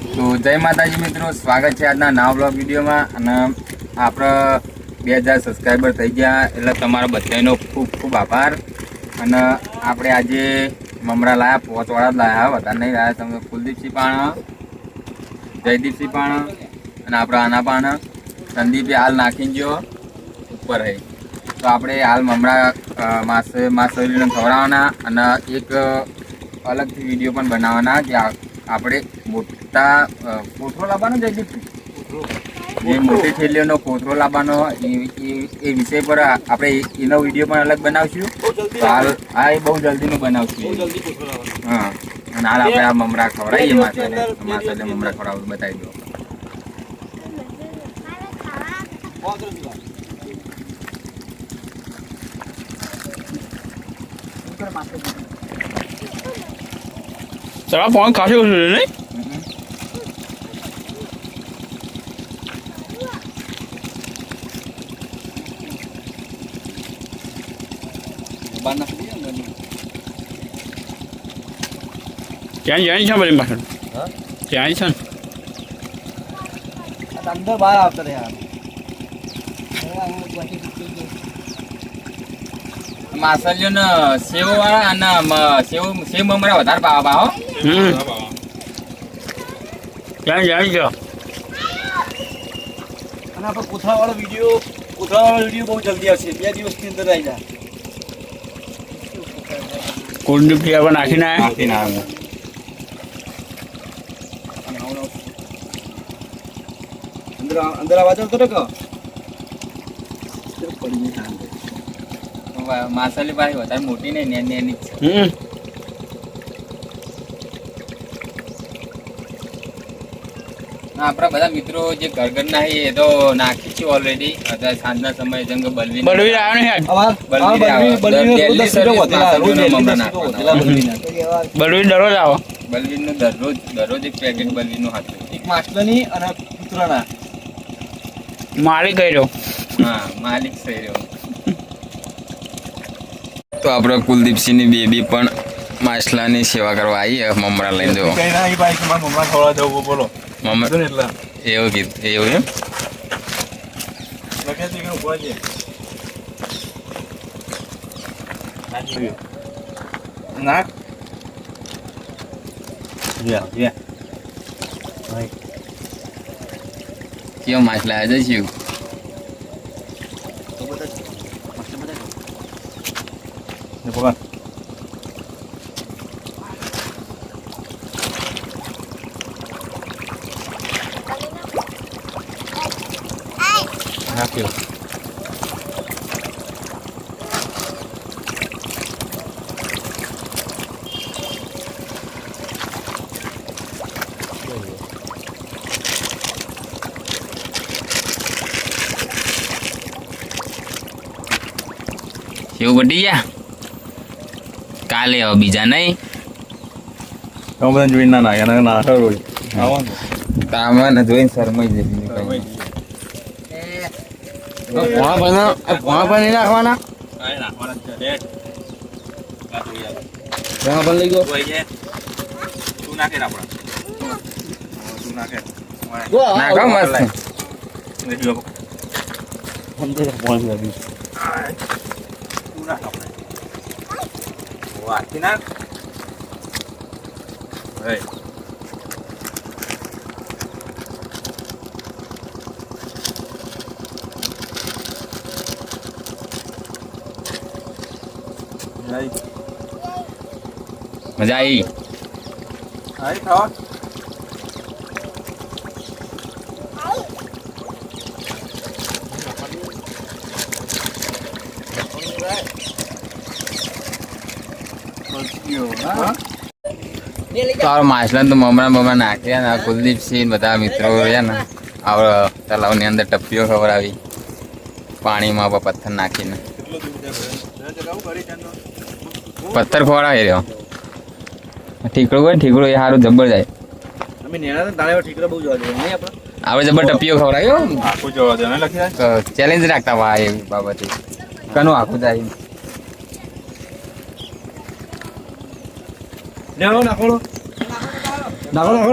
તો જય માતાજી મિત્રો, સ્વાગત છે આજના નવા બ્લોગ વિડીયોમાં. અને આપણે 2000 સબસ્ક્રાઈબર થઈ ગયા એટલે તમારા બધાનો ખૂબ ખૂબ આભાર. અને આપણે આજે મમરા લાયા, 5 વાળા લાયા, વધારે નહીં લાયા. તમે કુલદીપસિંહ પાણ, જયદીપસિંહ પાણ અને આપણે આના પાણ, સંદીપે હાલ નાખી ગયો ઉપર હે. તો આપણે હાલ મમરા માસોલીને ખવડાવવાના અને એક અલગથી વિડીયો પણ બનાવવાના જે આપણે મોટા કોથરો લાવવાનો છે. જે મોટી થેલીઓનો કોથરો લાવવાનો એ વિષય પર આપણે એનો વિડીયો પણ અલગ બનાવશું. તો હાલ હા એ બહુ જલ્દીનું બનાવશું. હા, અને હાલ આપણે આ મમરા ખવડાવીએ. માસાને મમરા ખવડાવવું બતાવી દો. Sarap po ang kasih ko sila eh. Jangan siapa yang makan? Jangan. अंदर बाहर आता रहे यार. માસલીઓને સેવ વાળા અને સેવ મમરા વધારે પાવા હો. Jangan જો. અને આપણે કોથળાવાળો વિડીયો બહુ જલ્દી આવશે. 2 દિવસની અંદર આવી જાય. કુલદીપ પણ નાખીને આવે. અંદર અવાજ આવતો ને કો માસલી પાસે વધારે મોટી નહીં, નેની જ છે. આપણા બધા મિત્રો જે ઘરના છે એ તો નાખી છે ઓલરેડી. અત્યારે સાંજના સમયે જેમ કે બલવી આવ્યો ને બલવી દરરોજ આવો. બલવીનું દરરોજ એક પેકેટ બલવીનું હાથું. એક માસ્ટરની અને પુત્રના માલિક કર્યો. હા, માલિક થઈ રહ્યો. તો આપણે કુલદીપસિંહની બેબી પણ માછલાની સેવા કરવા આવી. મમરા લઈને જવો. મમરા ખવડા જવું બોલો મમરા એવું કીધું. એવું એમ નાખ કેવો માછલા આજે છે. નાખ્યો એવું બટી ગયા કાલે હવે બીજા નહીં. બધા જોઈને ના નાખ્યા ના રોજ તામને જોઈને શરમાઈ જશે. પણ નહીં નાખવાના. પણ લઈ ગયો. તું નાખે આપણા તું નાખે નાખો મસ્ત. વાટી નાખ. મજા આવી. ખાવા તો આ માછલા તો મમરા નાખ્યા ને કુલદીપસિંહ બધા મિત્રો રહ્યા ને આ તલાવની અંદર ટપ્પીઓ ખવડાવી પાણીમાં પથ્થર નાખીને. પથ્થર ખવડાવી રહ્યો. ઠીકડું હોય ઠીકડું એ સારું જબર જાય. અમે નેના દાણે ઠીકરા બહુ જોવા જોઈએ નહીં આપણે. આપણે જબર ટપ્પીઓ ખવડાવ્યો. આખું જોવા દે ને લખી ચેલેન્જ રાખતા ભાઈ એવી બાબતે. કનું આખું જાય. નાખો નાખો નાખો નાખો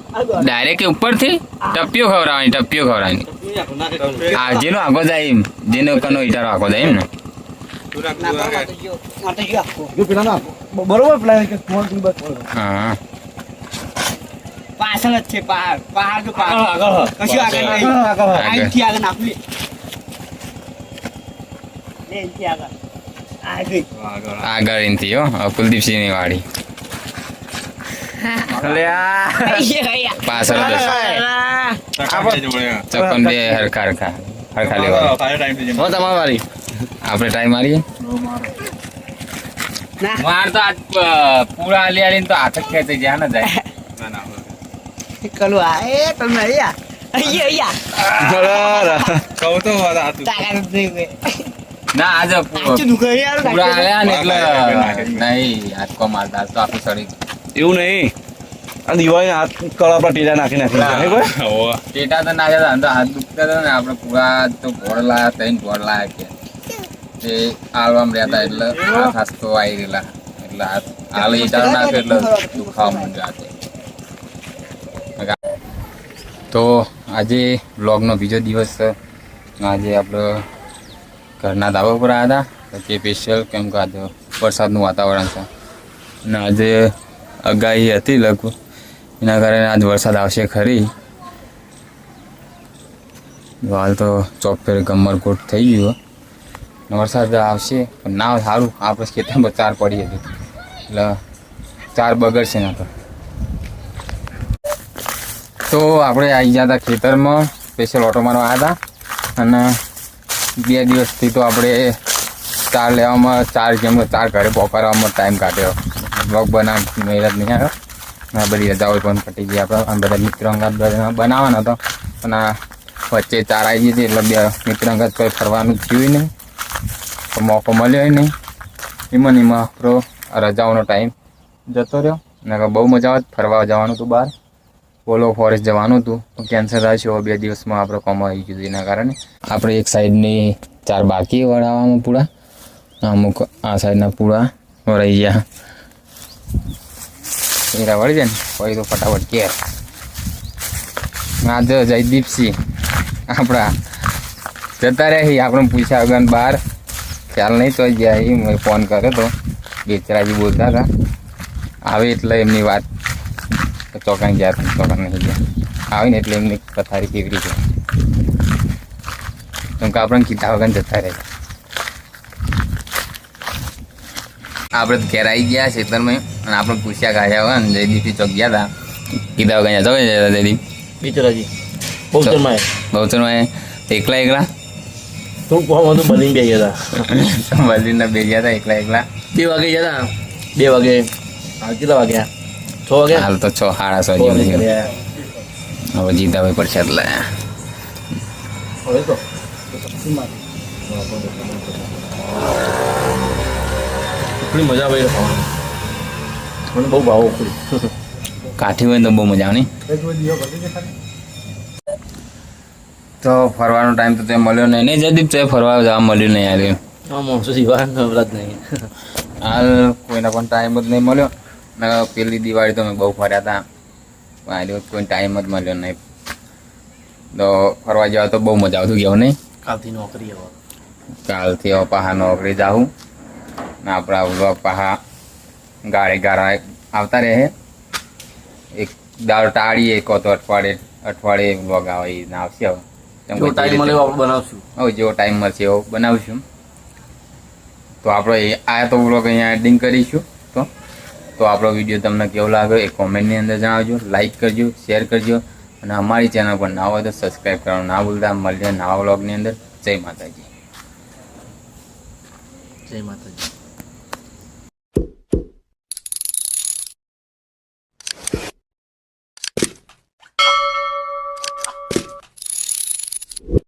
ડાયરેક્ટ ઉપરથી ટપ્પીઓ ખવડાવવાની આ જેનો આગો જાય એમ જેનો કનો ઈટારો આગો જાય એમ ને જો પેલા ના બરોબર પેલા કે સ્મોલ ટીમ બસ હા પાછળ જ છે પહાડ તો આગળ કશું આગળ નહીં આગળ અહીંથી આગળ નાખું લે અહીંથી આગળ આ ગઈ આગળ એનથી હો કુલદીપસિંહ ની વાડી પાછળ ચપ્પન બે હરખા લેવા તમારી વારી આપણે ટાઈમ મારીએ ના માર તો આજ પૂરા આલી તો હાથ જ ખેંચાઈ જાય ને જાય કલું આ એ તમે અહીંયા તાકાત નથી બે ના આજે આચું દુખે યાર પૂરા આલ્યા ને એટલે નહીં હાથકો મારતા તો આખું સડી એવું નહીં આ દિવાળી હાથ કળા પર ટીલા નાખી નાખી ટેટા તો ના જતા અંદર હાથ દુખતા હતા ને આપણે પૂરા તો ભોળ લાયા ત્રણ ભોળ લાયા કે તે આલવામ રહેતા એટલે હાથ હાસતો આવી ગયેલા એટલે હાલ ઈટાળો નાખ્યો એટલે દુખાવા માંડ્યો હાથે તો આજે વ્લોગનો બીજો દિવસ છે આજે આપણે ઘરના ધાબા ઉપર આવ્યા હતા તે સ્પેશિયલ કેમ કે આજે વરસાદનું વાતાવરણ છે અને આજે આગાહી હતી લગભગ એના કારણે આજ વરસાદ આવશે ખરી હાલ તો ચોફેર ગમરકોટ થઈ ગયું ને વરસાદ આવશે પણ ના સારું આપણે ખેતરમાં ચાર પડી હતી એટલે ચાર બગડશે ના તો આપણે આવી ગયા હતા ખેતરમાં સ્પેશિયલ ઓટો મારવા આવ્યા હતા અને 2 દિવસથી તો આપણે ચાર લેવામાં ચાર ઘરે પોકારવામાં ટાઈમ કાઢ્યો બ્લોગ બનાવવાની મહેનત નહીં આવ્યો અને બધી રજાઓ પણ પટી ગઈ આપણે અને બધા મિત્રો અંગાત બનાવવાનો હતો પણ આ વચ્ચે ચાર આવી ગઈ હતી એટલે 2 મિત્ર અંગાત કોઈ ફરવાનું થયું નહીં તો મોકો મળ્યો નહીં એમાં આપણો રજાઓનો ટાઈમ જતો રહ્યો અને બહુ મજા આવે ફરવા જવાનું હતું બહાર પોલો ફોરેસ્ટ જવાનું હતું પણ કેન્સલ થયું છે 2 દિવસમાં આપણે કોમ આવી ગયું એના કારણે આપણે એક સાઈડની 4 બાકી વળાવવામાં પૂરા અમુક આ સાઈડના પૂરા રહી ગયા એરા વળી જાય ને પછી તો ફટાફટ કેર આજે જયદીપસિંહ આપણા જતા રહ્યા આપણે પૂછ્યા વગર બહાર ખ્યાલ નહીં તો ગયા એ મેં ફોન કર્યો તો બેચરાજી બોલતા હતા આવે એટલે એમની વાત ચોકાની ગયા ચોકા નહીં ગયા આવીને એટલે એમની પથારી કેવી છે કેમ કે આપણે કીધા વગર જતા રહ્યા આપણે ઘેર આવી ગયા ખેતરમાં અને આપણે પૂછ્યા કાઢ્યા હોય ને જયદીપથી ચોક ગયા હતા કીધા વગર ચોક જતા જયદીપ બિચરાજી બહુચરમાં એકલા તું કોમ હતું બની બે ગયા હતા બલીના બે ગયા હતા એકલા 2 વાગે ગયા હતા 2 વાગે કેટલા વાગ્યા 6 વાગે હાલ તો 6 સાડા 6 જેવું થયું હવે જીતાભાઈ પડશે એટલે હવે તો ઉખડી મજા આવે ખાવાની મને બહુ ભાવ ઉખડી કાઠી હોય તો બહુ મજા આવે નહીં તો ફરવાનો ટાઈમ તો તે મળ્યો નહીં જયદીપ તો ફરવા જવા મળ્યું નહીં યાર હા માણસો સિવાય નવરાત નહીં હાલ કોઈને પણ ટાઈમ જ નહીં મળ્યો ને પેલી દિવાળી તો મેં બહુ ફર્યા હતા પણ આ દિવસ કોઈ ટાઈમ જ મળ્યો નહીં તો ફરવા જવા તો બહુ મજા આવતું ગયો નહીં કાલથી નોકરી હવે કાલથી હવે પાહા નોકરી જાઉં ને આપણા વ્લોગ પાહા ગાળે આવતા રહે એક દાળ ટાળીએ કહો તો અઠવાડિયે વ્લોગ આવે એ આવશે હવે જો ટાઈમ મળે આપણે બનાવશું હવે જેવો ટાઈમ મળશે એવો બનાવીશું તો આપણે આ તો વ્લોગ અહીંયા એન્ડિંગ કરીશું તો આપણો વિડીયો તમને કેવો લાગ્યો એ કોમેન્ટની અંદર જણાવજો લાઈક કરજો શેર કરજો અને અમારી ચેનલ પર ના હોય તો સબસ્ક્રાઈબ કરવાનું ના ભૂલતા મળીએ નવા વ્લોગની અંદર જય માતાજી જય માતાજી